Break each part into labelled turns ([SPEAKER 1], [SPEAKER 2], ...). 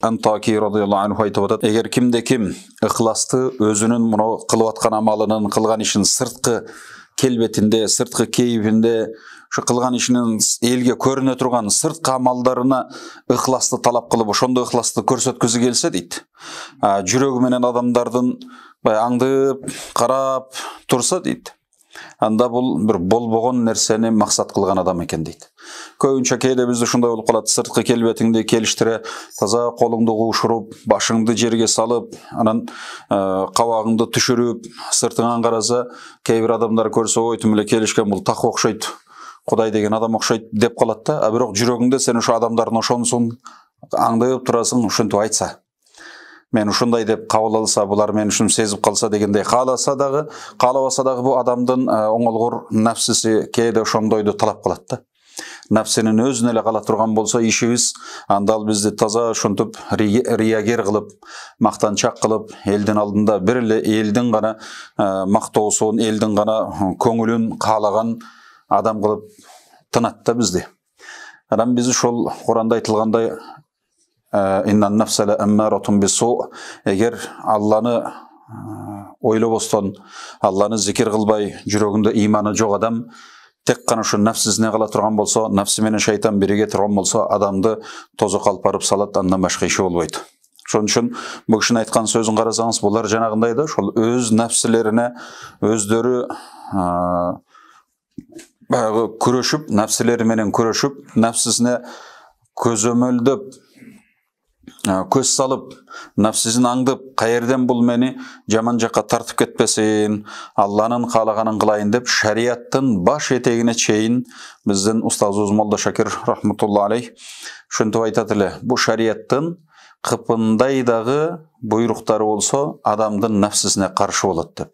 [SPEAKER 1] Antaki radıyallahu anh aytып атат, эгер кимде-ким ықыласты өзүнүн мына кылып аткан амалынын, кылган ишин сырткы келбетинде, сырткы кейпинде, şu кылган ишинин элге көрүнө турган сырткы амалдарына ықыласты талап кылып, ошондой ықыласты көрсөткүзү келсе дейт. Жүрөгү менен адамдардын аңдып, карап турса дейт. Анда бул бир болбогон нерсени максат кылган адам экен дейт. Көбүнчө кээде бизде ушундай болуп калат, сырткы келбетиңди келиштире, таза колуңду куушуруп, башыңды жерге салып, анан кабагыңды түшүрүп, сыртыңан караса, кээ бир адамдар көрсө, ой тим эле келишкен бул так окшойт, Кудай деген адам окшойт деп калат да, а бирок жүрөгүңдө сен ошо адамдардын ошонусун аңдып турасың, ошентип айтса. Мен ушундай деп кабыл алса, булар мен ушуну сезип калса дегендей кааласа дагы, каалабаса дагы бу адамдын оңолгор нафсиси кээде ошондойду талап кылат да. Нафсинин өзүнө эле кала турган болсо ишибиз, анда ал бизди таза ошентип риягер кылып, мактанчак кылып, элдин алдында бир эле элдин гана мактоосун, элдин гана көңүлүн каалаган адам кылып тынат да бизди. Анан биз ошол Куранда айтылгандай иннан нафсала аммаратун бису, эгер Алланы ойлобостон, Алланы зикир кылбай, жүрөгүндө иманы жок адам тек кана ушу нафсисине кала турган болсо, нафси менен шайтан бириге турган болсо, адамды тозокко алып барып салат, андан башка иши болбойт. Ошон үчүн бул кишинин айткан сөзүн карасаңыз, булар жанагындай да, ошол өз нафсилерине өздөрү күрөшүп, нафсилери менен күрөшүп, нафсисине көзөмөлдөп, көз салып, нафсисин аңдып, каерден бул мени жаман жакка тартып кетпесин, Алланын каалаганын кылайын деп, шарияттын баш этегине чейин биздин устазыбыз Молда Шакир рахматулла алейх ушинтип айтат эле, бу шарияттын кыпындай дагы буйруктары болсо, адамдын нафсисине каршы болот деп.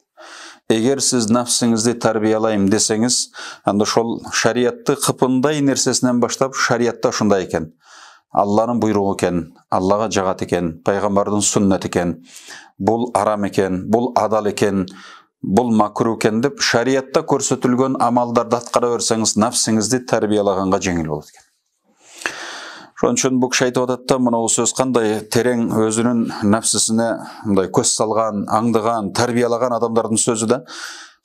[SPEAKER 1] Эгер сиз нафсиңизди тарбиялайм десеңиз, анда ошол шариятты кыпындай нерсесинен баштап, шариятта ушундай экен. Алланын буйругу экен, Аллага жагат экен, пайгамбардын сүннети экен, бул арам экен, бул адал экен, бул макруh экен деп шариятта көрсөтүлгөн амалдарды аткара берсеңиз, нафсиңизди тарбиялаганга жеңил болот экен. Ошон үчүн бул киши айтып атат да, мына бул сөз кандай терең өзүнүн нафсисине мындай көз салган, аңдыган, тарбиялаган адамдардын сөзү да.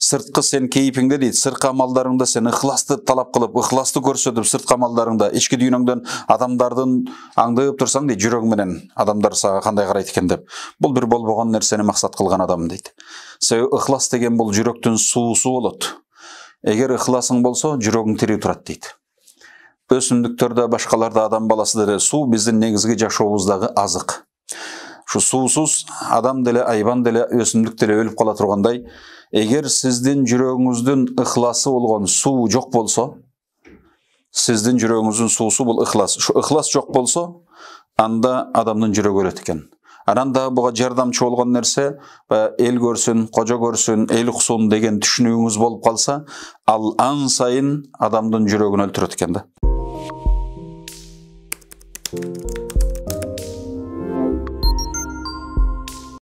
[SPEAKER 1] Сырткы сен кейпиңде дейт, сырткы амалдарыңда сен ыхласты талап кылып, ыхласты көрсөтүп, сырткы амалдарыңда, ички дүйнөңдөн адамдардын аңдып турсаң дейт, жүрөгүң менен адамдар сага кандай карайт экен деп. Бул бир болбогон нерсени максат кылган адам дейт. Себеби ыхлас деген бул жүрөктүн суусу болот. Эгер ыхласың болсо, жүрөгүң тирүү турат дейт. Өсүмдүктөрдө, башкаларда адам баласы деле суу биздин негизги жашообуздагы азык. Ушу суусуз адам деле, айбан деле, өсүмдүк деле өлүп кала тургандай, эгер сиздин жүрөгүңүздүн ыхласы болгон суу жок болсо, сиздин жүрөгүңүздүн суусу бул ыхлас. Ушу ыхлас жок болсо, анда адамдын жүрөгү өлөт экен. Анан да буга жардамчы болгон нерсе, эл көрсүн, кожо көрсүн, эл уксун деген түшүнүгүңүз болуп калса, ал ан сайын адамдын жүрөгүн өлтүрөт экен да.